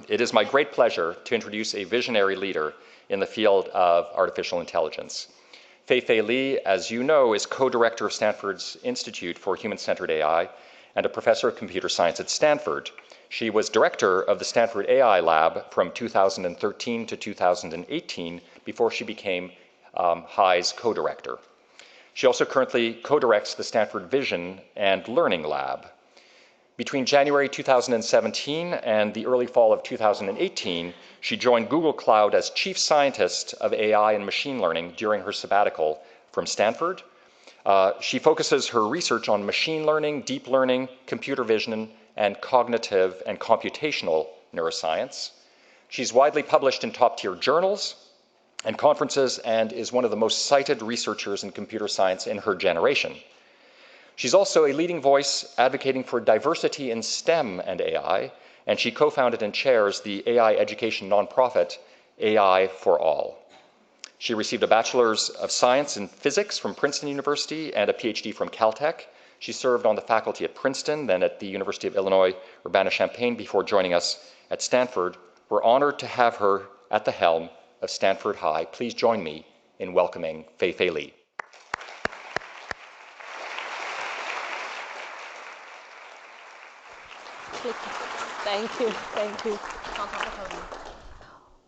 It is my great pleasure to introduce a visionary leader in the field of artificial intelligence. Fei Li, as you know, is co-director of Stanford's Institute for Human-Centered AI and a professor of computer science at Stanford. She was director of the Stanford AI Lab from 2013 to 2018 before she became HI's co-director. She also currently co-directs the Stanford Vision and Learning Lab. Between January 2017 and the early fall of 2018, she joined Google Cloud as chief scientist of AI and machine learning during her sabbatical from Stanford. She focuses her research on machine learning, deep learning, computer vision, and cognitive and computational neuroscience. She's widely published in top-tier journals and conferences and is one of the most cited researchers in computer science in her generation. She's also a leading voice advocating for diversity in STEM and AI, and she co-founded and chairs the AI education nonprofit AI for All. She received a Bachelor's of Science in Physics from Princeton University and a PhD from Caltech. She served on the faculty at Princeton, then at the University of Illinois, Urbana-Champaign, before joining us at Stanford. We're honored to have her at the helm of Stanford High. Please join me in welcoming Fei Li. Thank you.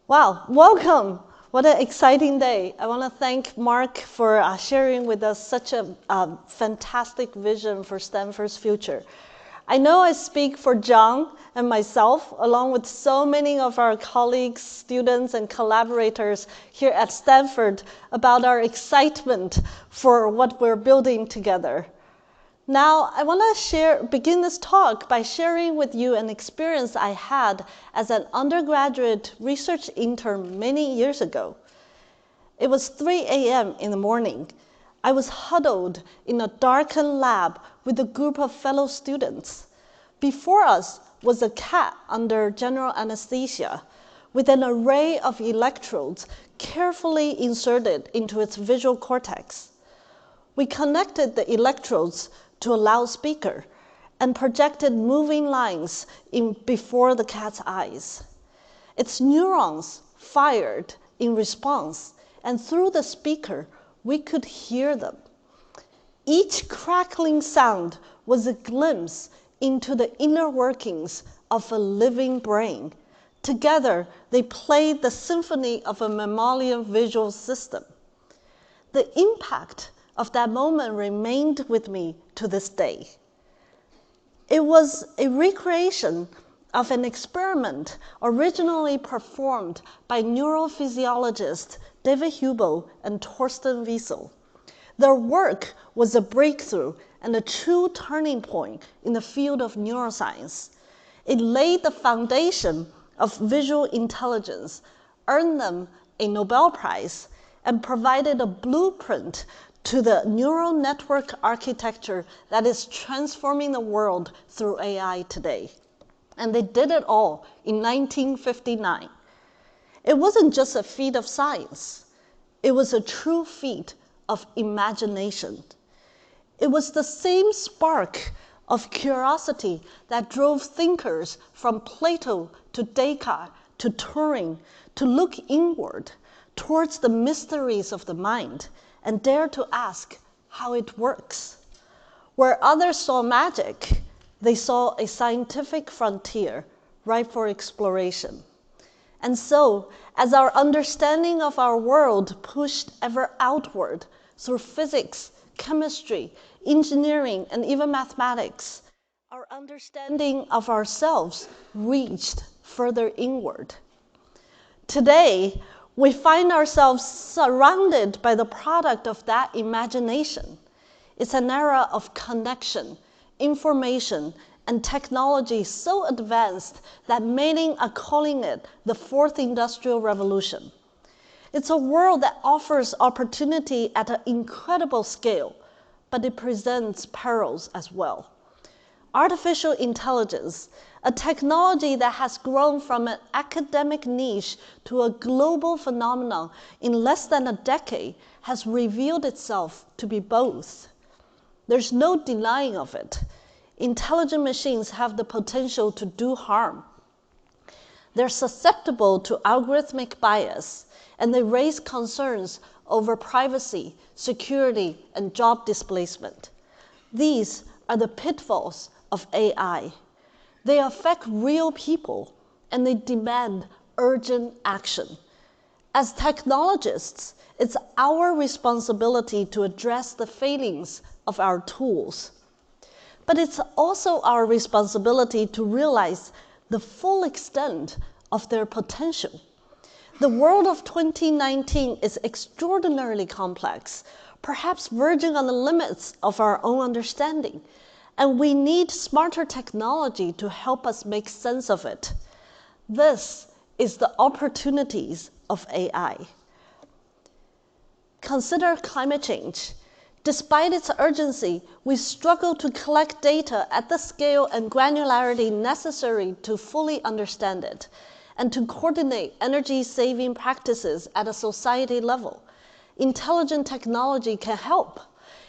Wow, welcome. What an exciting day. I want to thank Mark for sharing with us such a fantastic vision for Stanford's future. I know I speak for John and myself, along with so many of our colleagues, students, and collaborators here at Stanford about our excitement for what we're building together. Now, I want to begin this talk by sharing with you an experience I had as an undergraduate research intern many years ago. It was 3 a.m. in the morning. I was huddled in a darkened lab with a group of fellow students. Before us was a cat under general anesthesia with an array of electrodes carefully inserted into its visual cortex. We connected the electrodes to a loudspeaker and projected moving lines before the cat's eyes. Its neurons fired in response, and through the speaker, we could hear them. Each crackling sound was a glimpse into the inner workings of a living brain. Together, they played the symphony of a mammalian visual system. The impact of that moment remained with me to this day. It was a recreation of an experiment originally performed by neurophysiologists David Hubel and Torsten Wiesel. Their work was a breakthrough and a true turning point in the field of neuroscience. It laid the foundation of visual intelligence, earned them a Nobel Prize, and provided a blueprint to the neural network architecture that is transforming the world through AI today. And they did it all in 1959. It wasn't just a feat of science. It was a true feat of imagination. It was the same spark of curiosity that drove thinkers from Plato to Descartes to Turing to look inward towards the mysteries of the mind and dare to ask how it works. Where others saw magic, they saw a scientific frontier ripe for exploration. And so, as our understanding of our world pushed ever outward through physics, chemistry, engineering, and even mathematics, our understanding of ourselves reached further inward. Today, we find ourselves surrounded by the product of that imagination. It's an era of connection, information, and technology so advanced that many are calling it the fourth industrial revolution. It's a world that offers opportunity at an incredible scale, but it presents perils as well. Artificial intelligence, a technology that has grown from an academic niche to a global phenomenon in less than a decade, has revealed itself to be both. There's no denying of it. Intelligent machines have the potential to do harm. They're susceptible to algorithmic bias, and they raise concerns over privacy, security, and job displacement. These are the pitfalls of AI. They affect real people, and they demand urgent action. As technologists, it's our responsibility to address the failings of our tools. But it's also our responsibility to realize the full extent of their potential. The world of 2019 is extraordinarily complex, perhaps verging on the limits of our own understanding, and we need smarter technology to help us make sense of it. This is the opportunities of AI. Consider climate change. Despite its urgency, we struggle to collect data at the scale and granularity necessary to fully understand it, and to coordinate energy-saving practices at a society level. Intelligent technology can help.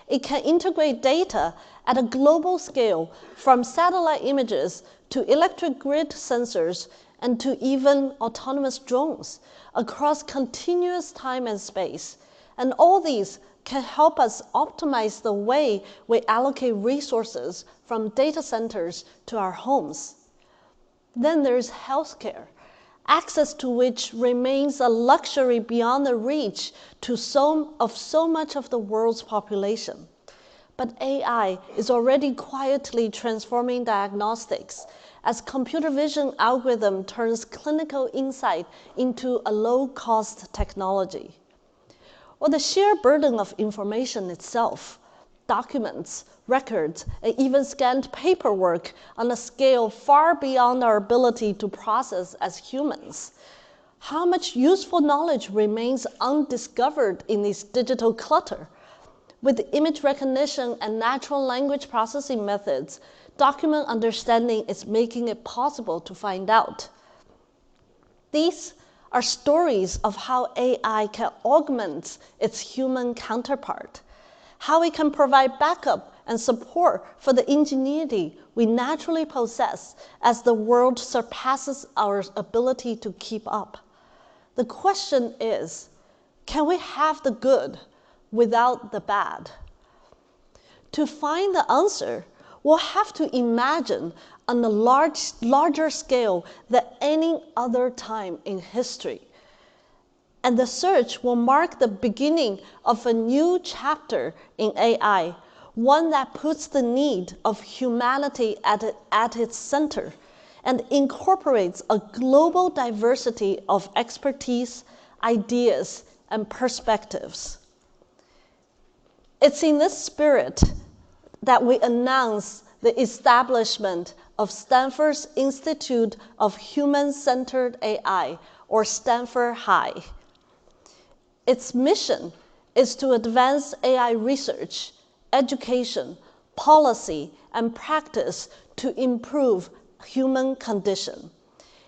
It can integrate data at a global scale, from satellite images to electric grid sensors and to even autonomous drones across continuous time and space. And all these can help us optimize the way we allocate resources from data centers to our homes. Then there's healthcare, access to which remains a luxury beyond the reach of so much of the world's population. But AI is already quietly transforming diagnostics as computer vision algorithm turns clinical insight into a low-cost technology. Or the sheer burden of information itself, documents, records, and even scanned paperwork on a scale far beyond our ability to process as humans. How much useful knowledge remains undiscovered in this digital clutter? With image recognition and natural language processing methods, document understanding is making it possible to find out. These are stories of how AI can augment its human counterpart, how it can provide backup and support for the ingenuity we naturally possess as the world surpasses our ability to keep up. The question is, can we have the good without the bad? To find the answer, we'll have to imagine on a larger scale than any other time in history. And the search will mark the beginning of a new chapter in AI, one that puts the need of humanity at its center and incorporates a global diversity of expertise, ideas, and perspectives. It's in this spirit that we announce the establishment of Stanford's Institute of Human-Centered AI, or Stanford High. Its mission is to advance AI research, education, policy, and practice to improve human condition.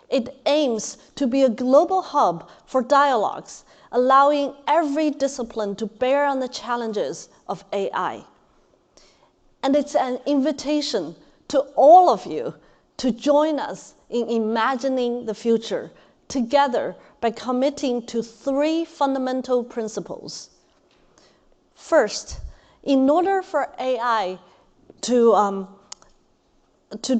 It aims to be a global hub for dialogues, allowing every discipline to bear on the challenges of AI. And it's an invitation to all of you to join us in imagining the future together by committing to 3 fundamental principles. First, in order for AI to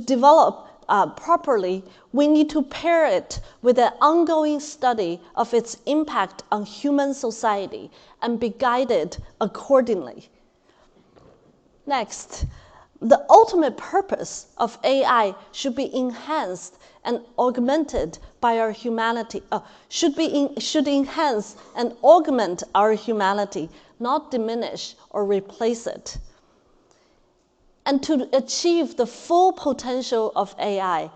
develop properly, we need to pair it with an ongoing study of its impact on human society and be guided accordingly. Next, the ultimate purpose of AI should be enhanced and augmented by our humanity, should enhance and augment our humanity, not diminish or replace it. And to achieve the full potential of AI,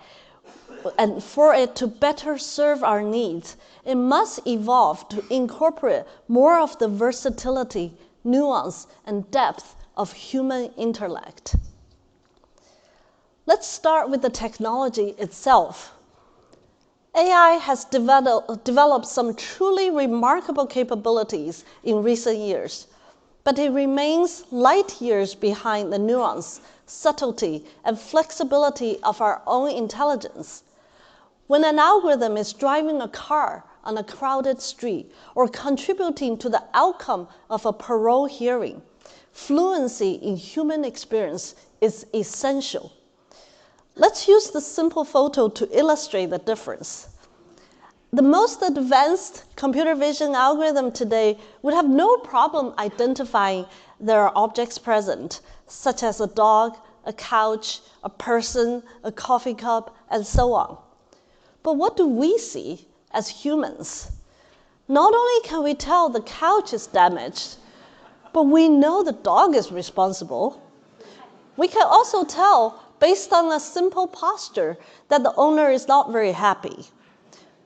and for it to better serve our needs, it must evolve to incorporate more of the versatility, nuance, and depth of human intellect. Let's start with the technology itself. AI has developed some truly remarkable capabilities in recent years, but it remains light years behind the nuance, subtlety, and flexibility of our own intelligence. When an algorithm is driving a car on a crowded street or contributing to the outcome of a parole hearing, fluency in human experience is essential. Let's use this simple photo to illustrate the difference. The most advanced computer vision algorithm today would have no problem identifying there are objects present, such as a dog, a couch, a person, a coffee cup, and so on. But what do we see as humans? Not only can we tell the couch is damaged, but we know the dog is responsible. We can also tell, based on a simple posture, that the owner is not very happy.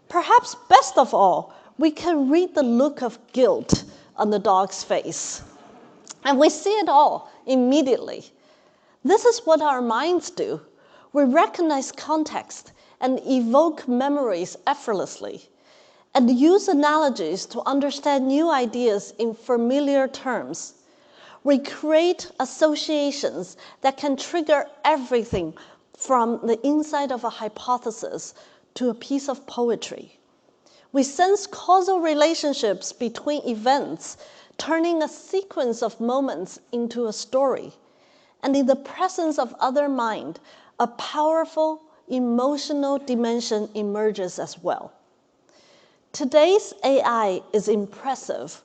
Perhaps best of all, we can read the look of guilt on the dog's face. And we see it all immediately. This is what our minds do. We recognize context and evoke memories effortlessly, and use analogies to understand new ideas in familiar terms. We create associations that can trigger everything from the insight of a hypothesis to a piece of poetry. We sense causal relationships between events, turning a sequence of moments into a story. And in the presence of other mind, a powerful emotional dimension emerges as well. Today's AI is impressive,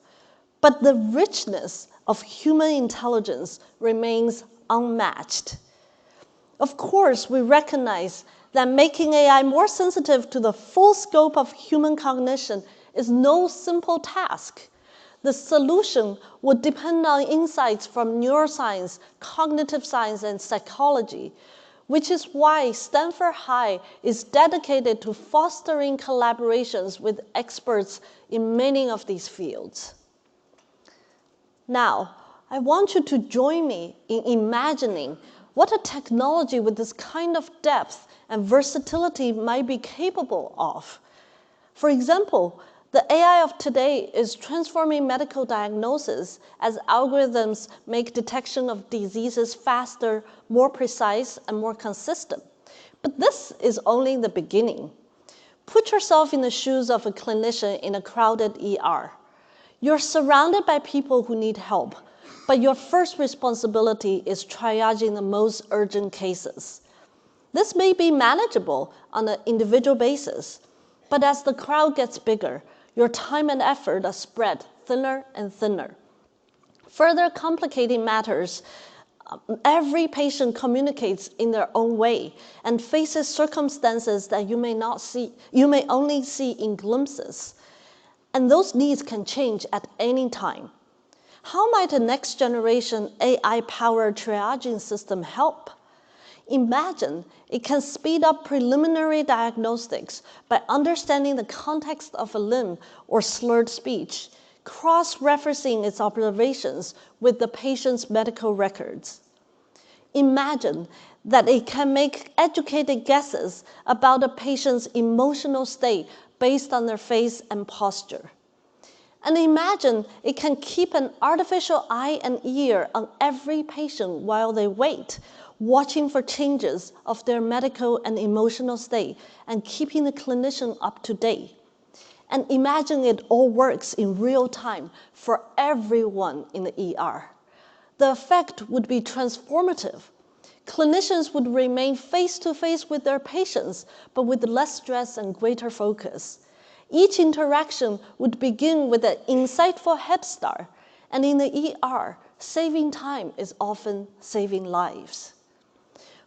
but the richness of human intelligence remains unmatched. Of course, we recognize that making AI more sensitive to the full scope of human cognition is no simple task. The solution would depend on insights from neuroscience, cognitive science, and psychology, which is why Stanford High is dedicated to fostering collaborations with experts in many of these fields. Now, I want you to join me in imagining what a technology with this kind of depth and versatility might be capable of. For example, the AI of today is transforming medical diagnosis as algorithms make detection of diseases faster, more precise, and more consistent. But this is only the beginning. Put yourself in the shoes of a clinician in a crowded ER. You're surrounded by people who need help, but your first responsibility is triaging the most urgent cases. This may be manageable on an individual basis, but as the crowd gets bigger, your time and effort are spread thinner and thinner. Further complicating matters, every patient communicates in their own way and faces circumstances that you may only see in glimpses. And those needs can change at any time. How might a next generation AI-powered triaging system help? Imagine it can speed up preliminary diagnostics by understanding the context of a limb or slurred speech, cross-referencing its observations with the patient's medical records. Imagine that it can make educated guesses about a patient's emotional state based on their face and posture. And imagine it can keep an artificial eye and ear on every patient while they wait, watching for changes of their medical and emotional state and keeping the clinician up to date. And imagine it all works in real time for everyone in the ER. The effect would be transformative. Clinicians would remain face-to-face with their patients, but with less stress and greater focus. Each interaction would begin with an insightful head start, and in the ER, saving time is often saving lives.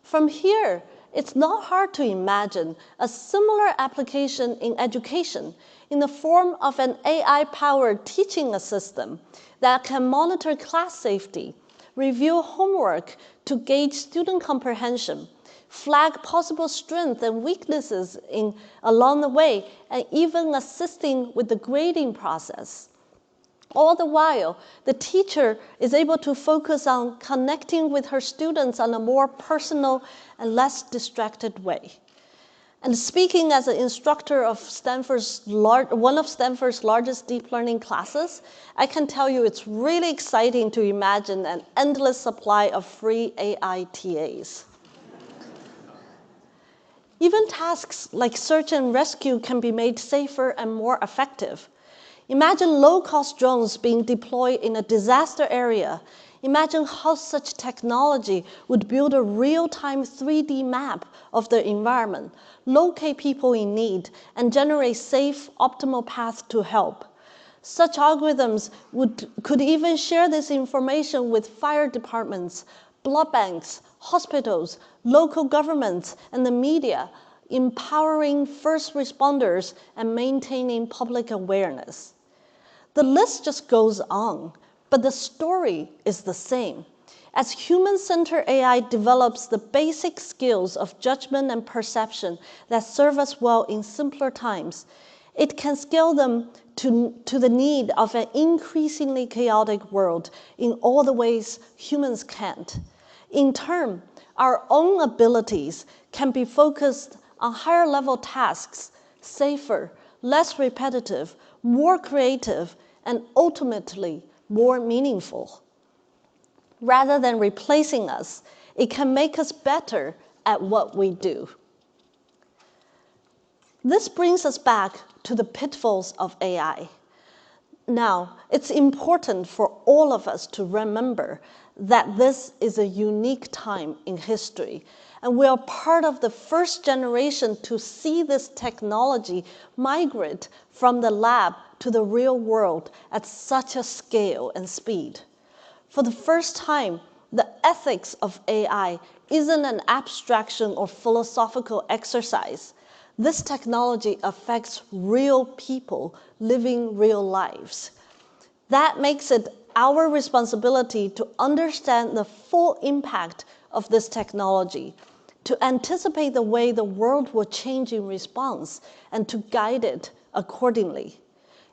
From here, it's not hard to imagine a similar application in education in the form of an AI-powered teaching assistant that can monitor class safety, review homework to gauge student comprehension, flag possible strengths and weaknesses along the way, and even assisting with the grading process. All the while, the teacher is able to focus on connecting with her students on a more personal and less distracted way. And speaking as an instructor of one of Stanford's largest deep learning classes, I can tell you it's really exciting to imagine an endless supply of free AI TAs. Even tasks like search and rescue can be made safer and more effective. Imagine low-cost drones being deployed in a disaster area. Imagine how such technology would build a real-time 3D map of the environment, locate people in need, and generate safe, optimal paths to help. Such algorithms could even share this information with fire departments, blood banks, hospitals, local governments, and the media, empowering first responders and maintaining public awareness. The list just goes on, but the story is the same. As human-centered AI develops the basic skills of judgment and perception that serve us well in simpler times, it can scale them to the need of an increasingly chaotic world in all the ways humans can't. In turn, our own abilities can be focused on higher-level tasks, safer, less repetitive, more creative, and ultimately more meaningful. Rather than replacing us, it can make us better at what we do. This brings us back to the pitfalls of AI. Now, it's important for all of us to remember that this is a unique time in history, and we are part of the first generation to see this technology migrate from the lab to the real world at such a scale and speed. For the first time, the ethics of AI isn't an abstraction or philosophical exercise. This technology affects real people living real lives. That makes it our responsibility to understand the full impact of this technology, to anticipate the way the world will change in response, and to guide it accordingly.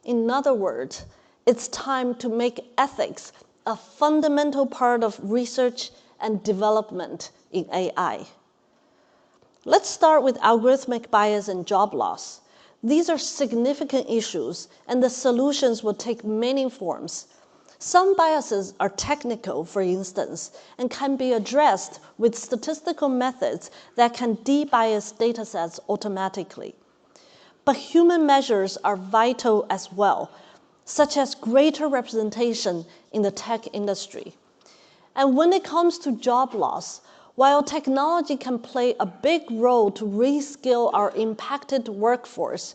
In other words, it's time to make ethics a fundamental part of research and development in AI. Let's start with algorithmic bias and job loss. These are significant issues, and the solutions will take many forms. Some biases are technical, for instance, and can be addressed with statistical methods that can de-bias datasets automatically. But human measures are vital as well, such as greater representation in the tech industry. And when it comes to job loss, while technology can play a big role to reskill our impacted workforce,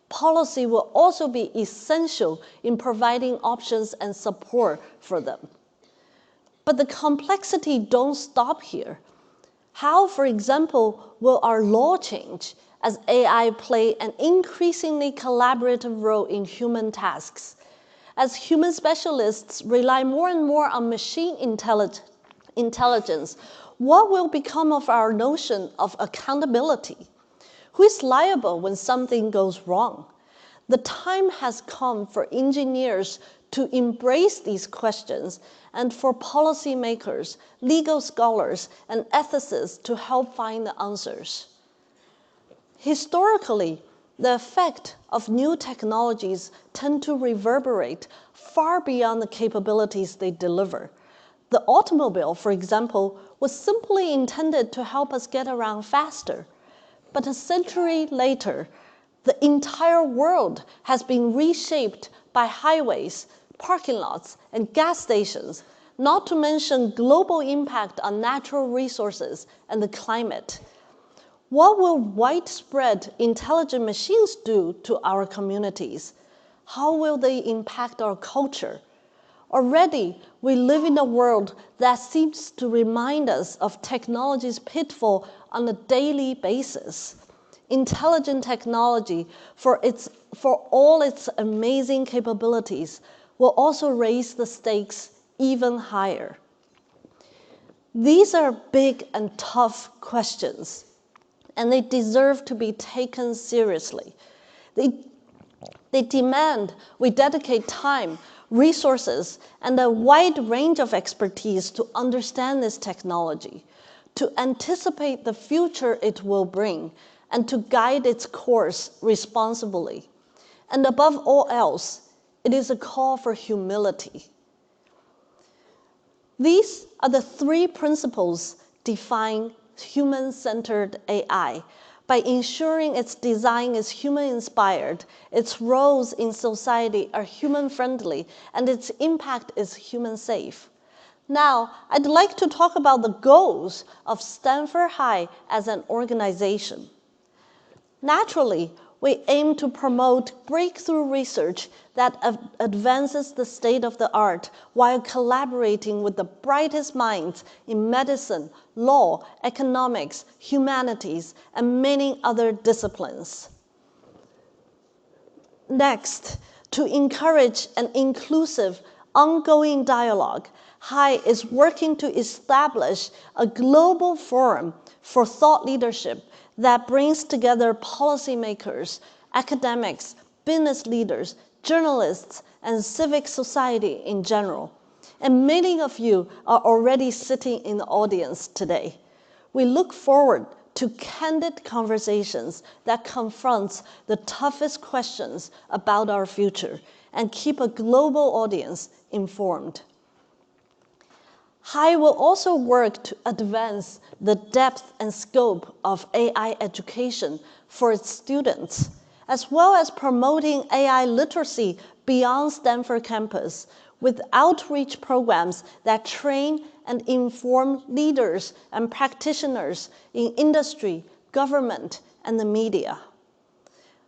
policy will also be essential in providing options and support for them. But the complexity don't stop here. How, for example, will our law change as AI play an increasingly collaborative role in human tasks? As human specialists rely more and more on machine intelligence, what will become of our notion of accountability? Who is liable when something goes wrong? The time has come for engineers to embrace these questions and for policymakers, legal scholars, and ethicists to help find the answers. Historically, the effect of new technologies tend to reverberate far beyond the capabilities they deliver. The automobile, for example, was simply intended to help us get around faster. But a century later, the entire world has been reshaped by highways, parking lots, and gas stations, not to mention global impact on natural resources and the climate. What will widespread intelligent machines do to our communities? How will they impact our culture? Already, we live in a world that seems to remind us of technology's pitfall on a daily basis. Intelligent technology, for all its amazing capabilities, will also raise the stakes even higher. These are big and tough questions, and they deserve to be taken seriously. They demand we dedicate time, resources, and a wide range of expertise to understand this technology, to anticipate the future it will bring, and to guide its course responsibly. And above all else, it is a call for humility. These are the three principles define human-centered AI, by ensuring its design is human-inspired, its roles in society are human-friendly, and its impact is human-safe. Now, I'd like to talk about the goals of Stanford High as an organization. Naturally, we aim to promote breakthrough research that advances the state of the art while collaborating with the brightest minds in medicine, law, economics, humanities, and many other disciplines. Next, to encourage an inclusive, ongoing dialogue, High is working to establish a global forum for thought leadership that brings together policymakers, academics, business leaders, journalists, and civic society in general. And many of you are already sitting in the audience today. We look forward to candid conversations that confront the toughest questions about our future and keep a global audience informed. High will also work to advance the depth and scope of AI education for its students, as well as promoting AI literacy beyond Stanford campus with outreach programs that train and inform leaders and practitioners in industry, government, and the media.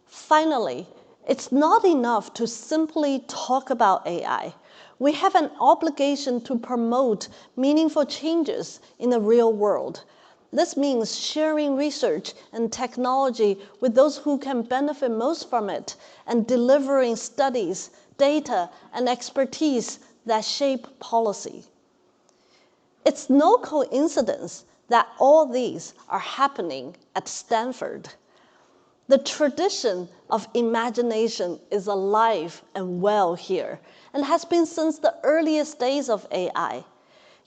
Finally, it's not enough to simply talk about AI. We have an obligation to promote meaningful changes in the real world. This means sharing research and technology with those who can benefit most from it and delivering studies, data, and expertise that shape policy. It's no coincidence that all these are happening at Stanford. The tradition of imagination is alive and well here, and has been since the earliest days of AI.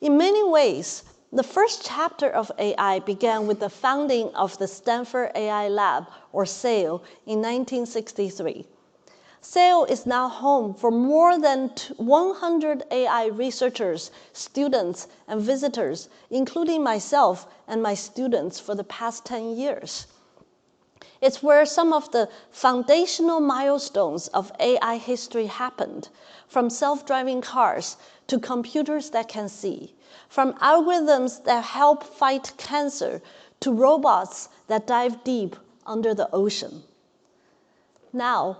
In many ways, the first chapter of AI began with the founding of the Stanford AI Lab, or SAIL, in 1963. SAIL is now home for more than 100 AI researchers, students, and visitors, including myself and my students for the past 10 years. It's where some of the foundational milestones of AI history happened, from self-driving cars to computers that can see, from algorithms that help fight cancer to robots that dive deep under the ocean. Now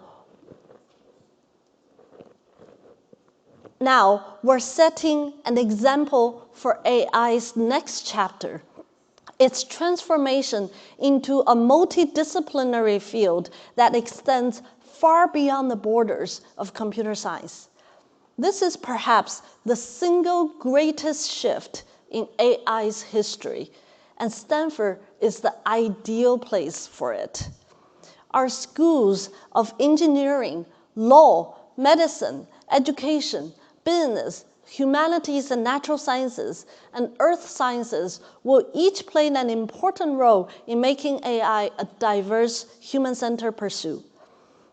we're setting an example for AI's next chapter, its transformation into a multidisciplinary field that extends far beyond the borders of computer science. This is perhaps the single greatest shift in AI's history, and Stanford is the ideal place for it. Our schools of engineering, law, medicine, education, business, humanities and natural sciences, and earth sciences will each play an important role in making AI a diverse, human-centered pursuit.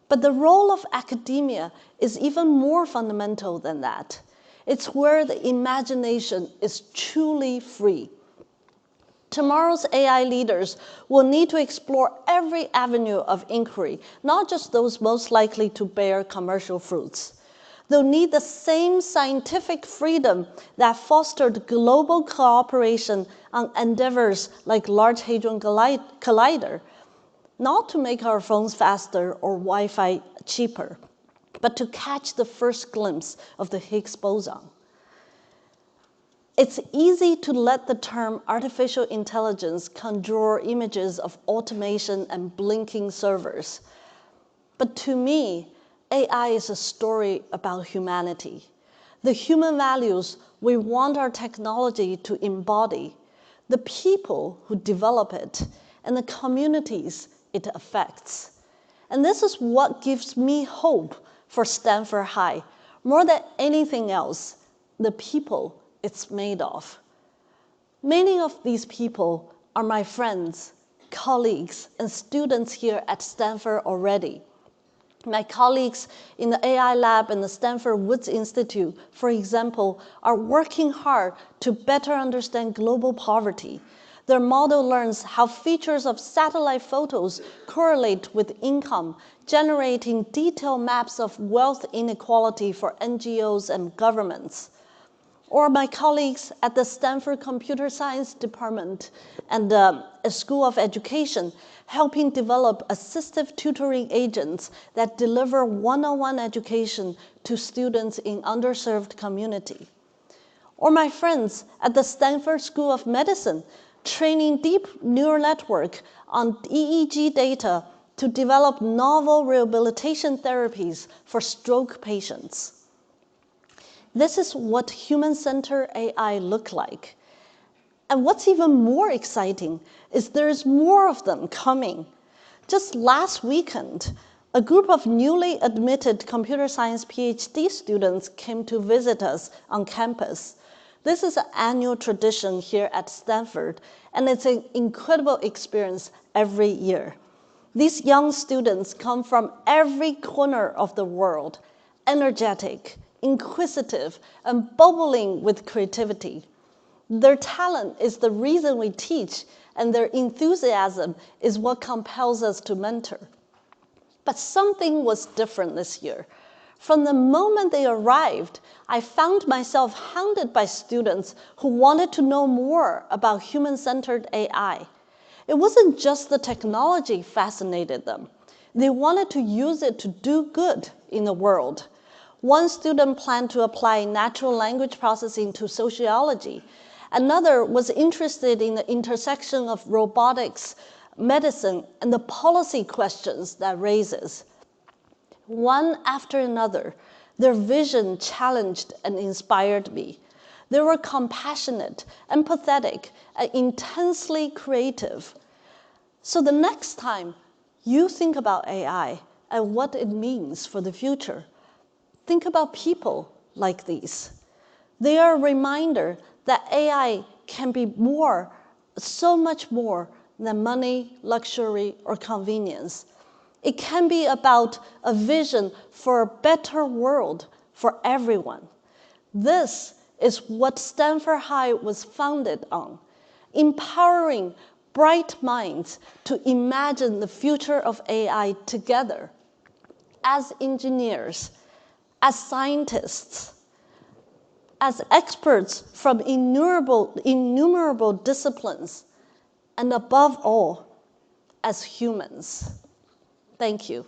But the role of academia is even more fundamental than that. It's where the imagination is truly free. Tomorrow's AI leaders will need to explore every avenue of inquiry, not just those most likely to bear commercial fruits. They'll need the same scientific freedom that fostered global cooperation on endeavors like Large Hadron Collider, not to make our phones faster or Wi-Fi cheaper, but to catch the first glimpse of the Higgs boson. It's easy to let the term artificial intelligence conjure images of automation and blinking servers. But to me, AI is a story about humanity, the human values we want our technology to embody, the people who develop it, and the communities it affects. And this is what gives me hope for Stanford High, more than anything else, the people it's made of. Many of these people are my friends, colleagues, and students here at Stanford already. My colleagues in the AI Lab and the Stanford Woods Institute, for example, are working hard to better understand global poverty. Their model learns how features of satellite photos correlate with income, generating detailed maps of wealth inequality for NGOs and governments. Or my colleagues at the Stanford Computer Science Department and a School of Education helping develop assistive tutoring agents that deliver one-on-one education to students in underserved community. Or my friends at the Stanford School of Medicine training deep neural network on EEG data to develop novel rehabilitation therapies for stroke patients. This is what human-centered AI look like. And what's even more exciting is there's more of them coming. Just last weekend, a group of newly admitted computer science PhD students came to visit us on campus. This is an annual tradition here at Stanford, and it's an incredible experience every year. These young students come from every corner of the world, energetic, inquisitive, and bubbling with creativity. Their talent is the reason we teach, and their enthusiasm is what compels us to mentor. But something was different this year. From the moment they arrived, I found myself hounded by students who wanted to know more about human-centered AI. It wasn't just the technology fascinated them. They wanted to use it to do good in the world. One student planned to apply natural language processing to sociology. Another was interested in the intersection of robotics, medicine, and the policy questions that raises. One after another, their vision challenged and inspired me. They were compassionate, empathetic, and intensely creative. So the next time you think about AI and what it means for the future, think about people like these. They are a reminder that AI can be more, so much more than money, luxury, or convenience. It can be about a vision for a better world for everyone. This is what Stanford High was founded on, empowering bright minds to imagine the future of AI together as engineers, as scientists, as experts from innumerable disciplines, and above all, as humans. Thank you.